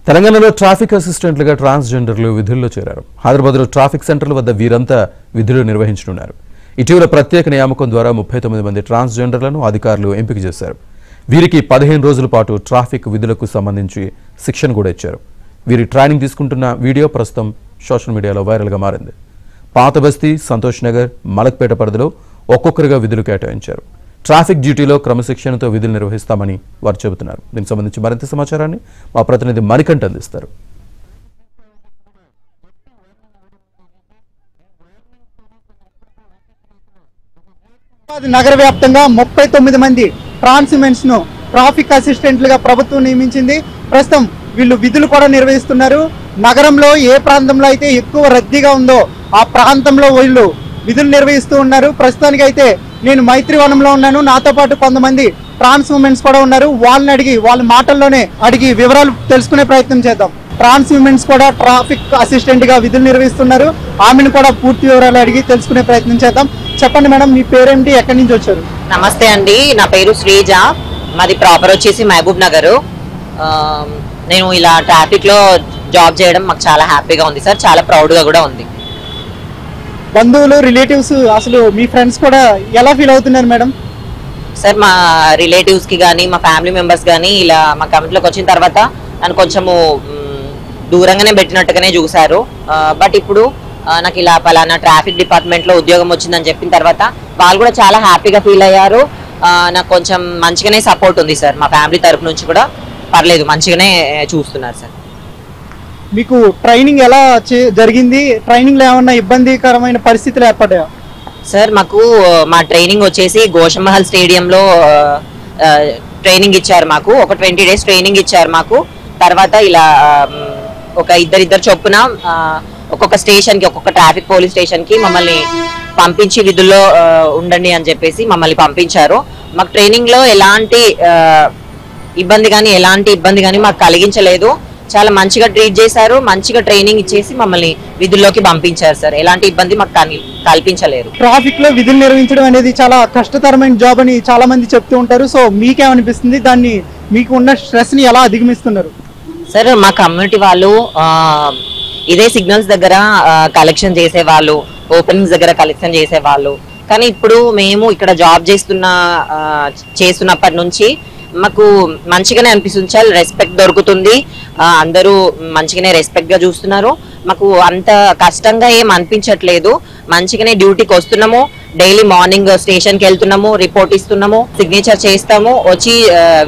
తెలంగాణలో ట్రాఫిక్ అసిస్టెంట్లుగా ట్రాన్స్జెండర్లు విధుల్లో చేరారు. హైదరాబాద్లో ట్రాఫిక్ సెంటర్ల వద్ద వీరంతా విధులు నిర్వహించనున్నారు. ఇటీవల ప్రత్యేక నియామకం ద్వారా 39 మంది ట్రాన్స్జెండర్లను అధికారులు ఎంపిక చేశారు. వీరికి 15 రోజుల పాటు ట్రాఫిక్ విధులకు సంబంధించి శిక్షణ కూడా ఇచ్చారు. వీరి ట్రైనింగ్ తీసుకుంటున్న వీడియో ప్రస్తుతం సోషల్ మీడియాలో వైరల్గా మారింది. పాత బస్తీ, సంతోష్ నగర్, మలక్పేట పరిధిలో ఒక్కొక్కరిగా విధులు కేటాయించారు. ట్రాఫిక్ డ్యూటీలో క్రమశిక్షణతో విధులు నిర్వహిస్తామని వారు చెబుతున్నారు. దీనికి సంబంధించి మరింత సమాచారాన్ని మా ప్రతినిధి మణికంఠ అందిస్తారు. నగర వ్యాప్తంగా 39 మంది ట్రాన్స్ ఉమెన్స్ ను ట్రాఫిక్ అసిస్టెంట్లుగా ప్రభుత్వం నియమించింది. ప్రస్తుతం వీళ్ళు విధులు కూడా నిర్వహిస్తున్నారు. నగరంలో ఏ ప్రాంతంలో అయితే ఎక్కువ రద్దీగా ఉందో ఆ ప్రాంతంలో వీళ్ళు విధులు నిర్వహిస్తూ ఉన్నారు. ప్రస్తుతానికి అయితే నేను మైత్రివనంలో ఉన్నాను. నాతో పాటు కొంతమంది ట్రాన్స్ ఉమెన్స్ కూడా ఉన్నారు. వాళ్ళని అడిగి వాళ్ళ మాటల్లోనే అడిగి వివరాలు తెలుసుకునే ప్రయత్నం చేద్దాం. ట్రాన్స్ ఉమెన్స్ కూడా ట్రాఫిక్ అసిస్టెంట్ గా విధులు నిర్వహిస్తున్నారు. ఆమెను కూడా పూర్తి వివరాలు అడిగి తెలుసుకునే ప్రయత్నం చేద్దాం. చెప్పండి మేడం, మీ పేరేంటి, ఎక్కడి నుంచి వచ్చారు? నమస్తే అండి, నా పేరు శ్రీజ. మాది ప్రాపర్ వచ్చేసి మహబూబ్ నగర్. నేను ఇలా ట్రాఫిక్ లో జాబ్ చేయడం మాకు చాలా హ్యాపీగా ఉంది సార్, చాలా ప్రౌడ్ గా కూడా ఉంది. బంధువులు, రిలేటివ్స్, అసలు మీ ఫ్రెండ్స్ కూడా ఎలా ఫీల్ అవుతున్నారు మేడం? సార్ మా రిలేటివ్స్ కి కానీ మా ఫ్యామిలీ మెంబర్స్ కానీ ఇలా మా కమిటీలోకి వచ్చిన తర్వాత నన్ను కొంచెము దూరంగానే పెట్టినట్టుగానే చూశారు. బట్ ఇప్పుడు నాకు ఇలా పలానా ట్రాఫిక్ డిపార్ట్మెంట్ లో ఉద్యోగం వచ్చిందని చెప్పిన తర్వాత వాళ్ళు కూడా చాలా హ్యాపీగా ఫీల్ అయ్యారు. నాకు కొంచెం మంచిగానే సపోర్ట్ ఉంది సార్, మా ఫ్యామిలీ తరఫు నుంచి కూడా పర్లేదు, మంచిగానే చూస్తున్నారు సార్. మీకు ట్రైనింగ్ ఎలా జరిగింది? ట్రైనింగ్ లో ఏమన్నా ఇబ్బందికరమైన పరిస్థితులు ఏర్పడ్డాయా? సార్ మాకు మా ట్రైనింగ్ వచ్చేసి గోషమహల్ స్టేడియంలో ట్రైనింగ్ ఇచ్చారు. మాకు ఒక 20 days ట్రైనింగ్ ఇచ్చారు మాకు. తర్వాత ఇలా ఒక ఇద్దరు చొప్పున ఒక్కొక్క స్టేషన్ కి, ఒక్కొక్క ట్రాఫిక్ పోలీస్ స్టేషన్ కి మమ్మల్ని పంపించి విధుల్లో ఉండండి అని చెప్పేసి మమ్మల్ని పంపించారు. మాకు ట్రైనింగ్ లో ఎలాంటి ఇబ్బంది కానీ మాకు కలిగించలేదు. చాలా మంచిగా ట్రీట్ చేశారు, మంచిగా ట్రైనింగ్ ఇచ్చేసి మమ్మల్ని విధుల్లోకి పంపించారు సార్. ఎలాంటి ఇబ్బంది మాకు కల్పించలేరు. ట్రాఫిక్ లో విధులు నిర్వహించడం అనేది చాలా కష్టతరమైన జాబ్ అని చాలా మంది చెప్తూ ఉంటారు. సో మీకేమనిపిస్తుంది? దాన్ని మీకు ఉన్న స్ట్రెస్ ని ఎలా అధిగమిస్తున్నారు? సార్ మా కమ్యూనిటీ వాళ్ళు ఇదే సిగ్నల్స్ దగ్గర కలెక్షన్ చేసేవాళ్ళు, ఓపెనింగ్స్ దగ్గర కలెక్షన్ చేసేవాళ్ళు. కానీ ఇప్పుడు మేము ఇక్కడ జాబ్ చేస్తున్నప్పటి నుంచి మాకు మంచిగానే అనిపిస్తుంది. చాలా రెస్పెక్ట్ దొరుకుతుంది, అందరూ మంచిగానే రెస్పెక్ట్ గా చూస్తున్నారు. మాకు అంత కష్టంగా ఏం అనిపించట్లేదు. మంచిగానే డ్యూటీకి వస్తున్నాము, డైలీ మార్నింగ్ స్టేషన్ కి వెళ్తున్నాము, రిపోర్ట్ ఇస్తున్నాము, సిగ్నేచర్ చేస్తాము, వచ్చి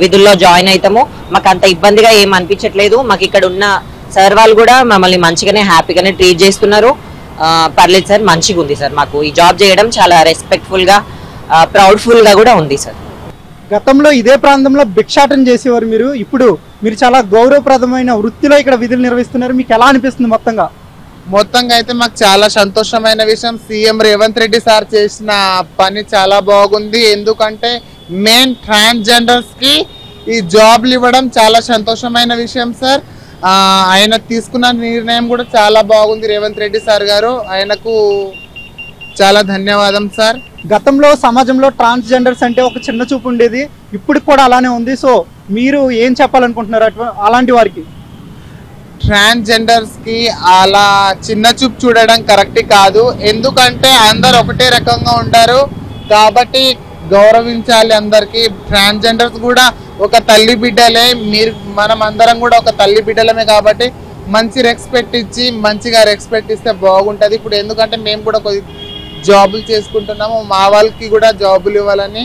విధుల్లో జాయిన్ అవుతాము. మాకు అంత ఇబ్బందిగా ఏం అనిపించట్లేదు. మాకు ఇక్కడ ఉన్న సార్ వాళ్ళు కూడా మమ్మల్ని మంచిగానే హ్యాపీగానే ట్రీట్ చేస్తున్నారు. పర్లేదు సార్, మంచిగా ఉంది సార్. మాకు ఈ జాబ్ చేయడం చాలా రెస్పెక్ట్ఫుల్ గా, ప్రౌడ్ఫుల్ గా కూడా ఉంది సార్. గతంలో ఇదే ప్రాంతంలో భిక్షాటన చేసేవారు మీరు. ఇప్పుడు మీరు చాలా గౌరవప్రదమైన వృత్తిలో ఇక్కడ విధులు నిర్వహిస్తున్నారు. మీకు ఎలా అనిపిస్తుంది? మొత్తంగా అయితే మాకు చాలా సంతోషమైన విషయం. సీఎం రేవంత్ రెడ్డి సార్ చేసిన పని చాలా బాగుంది. ఎందుకంటే మెయిన్ ట్రాన్స్జెండర్స్ కి ఈ జాబ్లు ఇవ్వడం చాలా సంతోషమైన విషయం సార్. ఆయన తీసుకున్న నిర్ణయం కూడా చాలా బాగుంది. రేవంత్ రెడ్డి సార్ గారు, ఆయనకు చాలా ధన్యవాదం సార్. గతంలో సమాజంలో ట్రాన్స్జెండర్స్ అంటే ఒక చిన్న చూపు ఉండేది, ఇప్పుడు కూడా అలానే ఉంది. సో మీరు ఏం చెప్పాలనుకుంటున్నారు అలాంటి వారికి? ట్రాన్స్జెండర్స్ కి అలా చిన్న చూపు చూడడం కరెక్ట్ కాదు. ఎందుకంటే అందరు ఒకటే రకంగా ఉంటారు కాబట్టి గౌరవించాలి అందరికి. ట్రాన్స్జెండర్స్ కూడా ఒక తల్లి బిడ్డలే, మనం అందరం కూడా ఒక తల్లి బిడ్డలమే కాబట్టి మంచి రెస్పెక్ట్ ఇచ్చి మంచిగా రెస్పెక్ట్ ఇస్తే బాగుంటుంది. ఇప్పుడు ఎందుకంటే మేము కూడా కొద్ది జాబులు చేసుకుంటున్నాము, మా వాళ్ళకి కూడా జాబులు ఇవ్వాలని.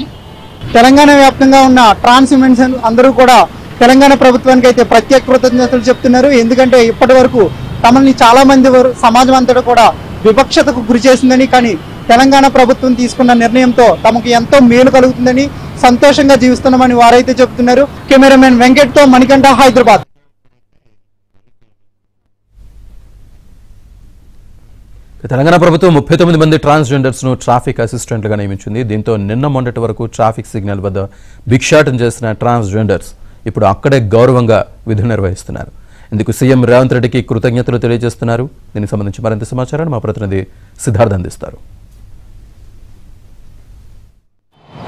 తెలంగాణ వ్యాప్తంగా ఉన్న ట్రాన్స్ ఉమెన్స్ అందరూ కూడా తెలంగాణ ప్రభుత్వానికి అయితే ప్రత్యేక కృతజ్ఞతలు చెప్తున్నారు. ఎందుకంటే ఇప్పటి వరకు తమని చాలా మంది సమాజం అంతటా కూడా వివక్షతకు గురి చేసిందని, కానీ తెలంగాణ ప్రభుత్వం తీసుకున్న నిర్ణయంతో తమకు ఎంతో మేలు కలుగుతుందని, సంతోషంగా జీవిస్తున్నామని వారైతే చెబుతున్నారు. కెమెరామెన్ వెంకట్తో మణికంఠ, హైదరాబాద్. తెలంగాణ ప్రభుత్వం 39 మంది ట్రాన్స్జెండర్స్ ను ట్రాఫిక్ అసిస్టెంట్లుగా నియమించింది. దీంతో నిన్న మొన్నటి వరకు ట్రాఫిక్ సిగ్నల్ వద్ద భిక్షాటన చేసిన ట్రాన్స్జెండర్స్ ఇప్పుడు అక్కడే గౌరవంగా విధులు నిర్వహిస్తున్నారు. ఇందుకు సీఎం రేవంత్ రెడ్డికి కృతజ్ఞతలు తెలియజేస్తున్నారు. దీనికి సంబంధించి మరింత సమాచారాన్ని మా ప్రతినిధి సిద్ధార్థ్ అందిస్తారు.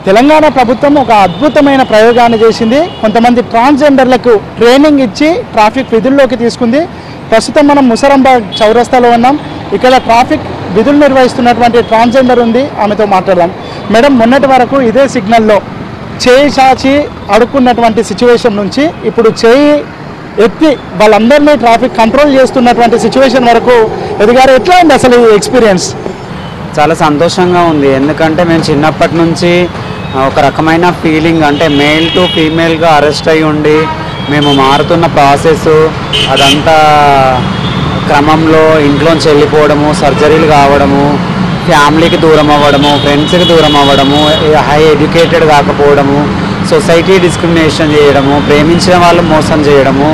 తెలంగాణ ప్రభుత్వం ఒక అద్భుతమైన ప్రయోగాన్ని చేసింది. కొంతమంది ట్రాన్స్జెండర్లకు ట్రైనింగ్ ఇచ్చి ట్రాఫిక్ విధుల్లోకి తీసుకుంది. ప్రస్తుతం మనం ముసరాంబాగ్ చౌరస్తాలో ఉన్నాం. ఇక్కడ ట్రాఫిక్ విధులు నిర్వహిస్తున్నటువంటి ట్రాన్స్జెండర్ ఉంది, ఆమెతో మాట్లాడదాం. మేడం, మొన్నటి వరకు ఇదే సిగ్నల్లో చేయి చాచి అడుక్కున్నటువంటి సిచ్యువేషన్ నుంచి ఇప్పుడు చేయి ఎత్తి వాళ్ళందరినీ ట్రాఫిక్ కంట్రోల్ చేస్తున్నటువంటి సిచ్యువేషన్ వరకు ఎదిగారు. ఎట్లా ఉంది అసలు ఈ ఎక్స్పీరియన్స్? చాలా సంతోషంగా ఉంది. ఎందుకంటే మేము చిన్నప్పటి నుంచి ఒక రకమైన ఫీలింగ్, అంటే మేల్ టు ఫీమేల్గా అరెస్ట్ అయ్యి ఉండి మేము మారుతున్న ప్రాసెస్ అదంతా క్రమంలో ఇంట్లోంచి వెళ్ళిపోవడము, సర్జరీలు కావడము, ఫ్యామిలీకి దూరం అవ్వడము, ఫ్రెండ్స్కి దూరం అవ్వడము, హై ఎడ్యుకేటెడ్ కాకపోవడము, సొసైటీ డిస్క్రిమినేషన్ చేయడము, ప్రేమించిన వాళ్ళు మోసం చేయడము,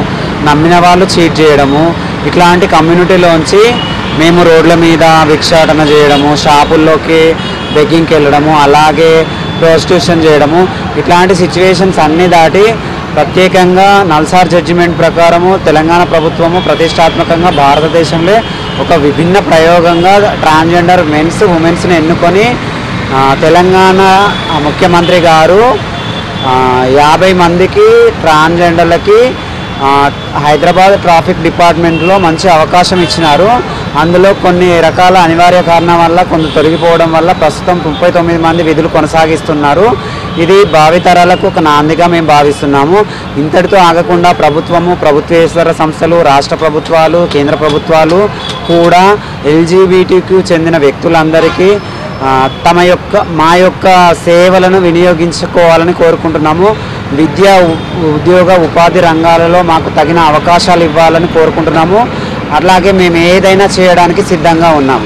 నమ్మిన వాళ్ళు చీట్ చేయడము, ఇట్లాంటి కమ్యూనిటీలోంచి మేము రోడ్ల మీద భిక్షాటన చేయడము, షాపుల్లోకి బెగ్గింగ్కి వెళ్ళడము, అలాగే ప్రాస్టిట్యూషన్ చేయడము, ఇట్లాంటి సిచ్యువేషన్స్ అన్నీ దాటి ప్రత్యేకంగా నల్సార్ జడ్జిమెంట్ ప్రకారము తెలంగాణ ప్రభుత్వము ప్రతిష్టాత్మకంగా భారతదేశంలో ఒక విభిన్న ప్రయోగంగా ట్రాన్స్జెండర్ మెన్స్ ఉమెన్స్ని ఎన్నుకొని తెలంగాణ ముఖ్యమంత్రి గారు 50 మందికి ట్రాన్స్జెండర్లకి హైదరాబాద్ ట్రాఫిక్ డిపార్ట్మెంట్లో మంచి అవకాశం ఇచ్చినారు. అందులో కొన్ని రకాల అనివార్య కారణం వల్ల కొంత తొలగిపోవడం వల్ల ప్రస్తుతం 39 మంది విధులు కొనసాగిస్తున్నారు. ఇది భావితరాలకు ఒక నాందిగా మేము భావిస్తున్నాము. ఇంతటితో ఆగకుండా ప్రభుత్వము, ప్రభుత్వేతర సంస్థలు, రాష్ట్ర ప్రభుత్వాలు, కేంద్ర ప్రభుత్వాలు కూడా ఎల్జీబీటీకి చెందిన వ్యక్తులందరికీ మా యొక్క సేవలను వినియోగించుకోవాలని కోరుకుంటున్నాము. విద్య, ఉద్యోగ, ఉపాధి రంగాలలో మాకు తగిన అవకాశాలు ఇవ్వాలని కోరుకుంటున్నాము. అట్లాగే మేము ఏదైనా చేయడానికి సిద్ధంగా ఉన్నాము.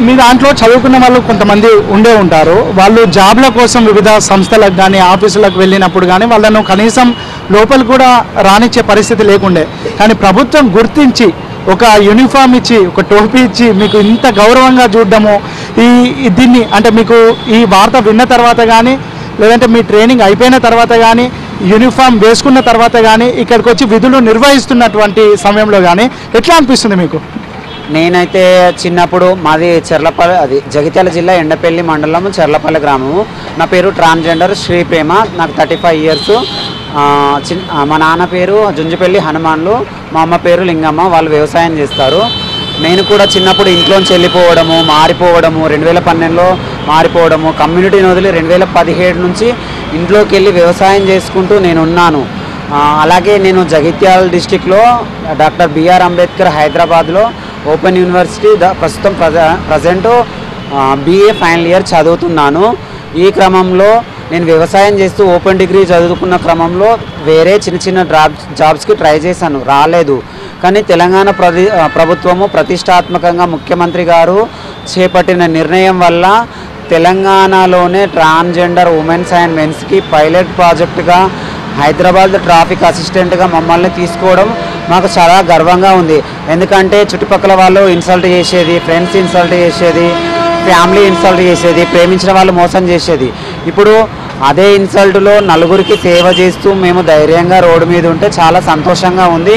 మీ దాంట్లో చదువుకున్న వాళ్ళు కొంతమంది ఉండే ఉంటారు. వాళ్ళు జాబ్ల కోసం వివిధ సంస్థలకు కానీ ఆఫీసులకు వెళ్ళినప్పుడు కానీ వాళ్ళను కనీసం లోపల కూడా రానిచ్చే పరిస్థితి లేకుండే. కానీ ప్రభుత్వం గుర్తించి ఒక యూనిఫామ్ ఇచ్చి, ఒక టోపీ ఇచ్చి మీకు ఇంత గౌరవంగా చూడడము, దీన్ని అంటే మీకు ఈ వార్త విన్న తర్వాత కానీ లేదంటే మీ ట్రైనింగ్ అయిపోయిన తర్వాత కానీ యూనిఫామ్ వేసుకున్న తర్వాత కానీ ఇక్కడికి వచ్చి విధులు నిర్వహిస్తున్నటువంటి సమయంలో కానీ ఎట్లా అనిపిస్తుంది మీకు? నేనైతే చిన్నప్పుడు మాది చెర్లపల్లి, అది జగిత్యాల జిల్లా ఎండపల్లి మండలం చెర్లపల్లి గ్రామము. నా పేరు ట్రాన్స్జెండర్ శ్రీ ప్రేమ, నాకు 35 ఇయర్స్. మా నాన్న పేరు జుంజుపల్లి హనుమాన్లు, మా అమ్మ పేరు లింగమ్మ. వాళ్ళు వ్యవసాయం చేస్తారు. నేను కూడా చిన్నప్పుడు ఇంట్లోంచి వెళ్ళిపోవడము, మారిపోవడము, 2012లో మారిపోవడము, కమ్యూనిటీని వదిలి 2017 నుంచి ఇంట్లోకి వెళ్ళి వ్యవసాయం చేసుకుంటూ నేను ఉన్నాను. అలాగే నేను జగిత్యాల డిస్టిక్లో డాక్టర్ బిఆర్ అంబేద్కర్ హైదరాబాద్లో ఓపెన్ యూనివర్సిటీ ప్రస్తుతం ప్రజెంట్ BA ఫైనల్ ఇయర్ చదువుతున్నాను. ఈ క్రమంలో నేను వ్యవసాయం చేస్తూ ఓపెన్ డిగ్రీ చదువుకున్న క్రమంలో వేరే చిన్న చిన్న జాబ్స్కి ట్రై చేశాను, రాలేదు. కానీ తెలంగాణ ప్రభుత్వము ప్రతిష్టాత్మకంగా ముఖ్యమంత్రి గారు చేపట్టిన నిర్ణయం వల్ల తెలంగాణలోనే ట్రాన్స్జెండర్ ఉమెన్స్ అండ్ మెన్స్కి పైలట్ ప్రాజెక్టుగా హైదరాబాద్ ట్రాఫిక్ అసిస్టెంట్గా మమ్మల్ని తీసుకోవడం మాకు చాలా గర్వంగా ఉంది. ఎందుకంటే చుట్టుపక్కల వాళ్ళు ఇన్సల్ట్ చేసేది, ఫ్రెండ్స్ ఇన్సల్ట్ చేసేది, ఫ్యామిలీ ఇన్సల్ట్ చేసేది, ప్రేమించిన వాళ్ళు మోసం చేసేది. ఇప్పుడు అదే ఇన్సల్ట్లో నలుగురికి సేవ చేస్తూ మేము ధైర్యంగా రోడ్డు మీద ఉంటే చాలా సంతోషంగా ఉంది.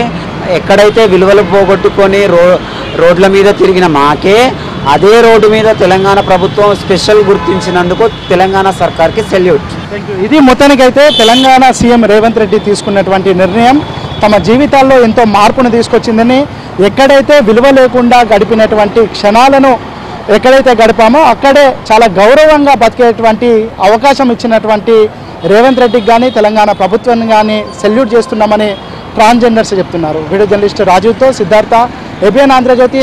ఎక్కడైతే విలువలు పోగొట్టుకొని రోడ్ల మీద తిరిగిన మాకే అదే రోడ్డు మీద తెలంగాణ ప్రభుత్వం స్పెషల్ గుర్తించినందుకు తెలంగాణ సర్కార్కి సెల్యూట్. ఇది మొత్తానికైతే తెలంగాణ సీఎం రేవంత్ రెడ్డి తీసుకున్నటువంటి నిర్ణయం తమ జీవితాల్లో ఎంతో మార్పును తీసుకొచ్చిందని, ఎక్కడైతే విలువ లేకుండా గడిపినటువంటి క్షణాలను ఎక్కడైతే గడిపామో అక్కడే చాలా గౌరవంగా బతికేటువంటి అవకాశం ఇచ్చినటువంటి రేవంత్ రెడ్డికి కానీ తెలంగాణ ప్రభుత్వాన్ని కానీ సెల్యూట్ చేస్తున్నామని ట్రాన్స్జెండర్స్ చెప్తున్నారు. వీడియో జర్నలిస్ట్ రాజుతో సిద్ధార్థ, ABN ఆంధ్రజ్యోతి.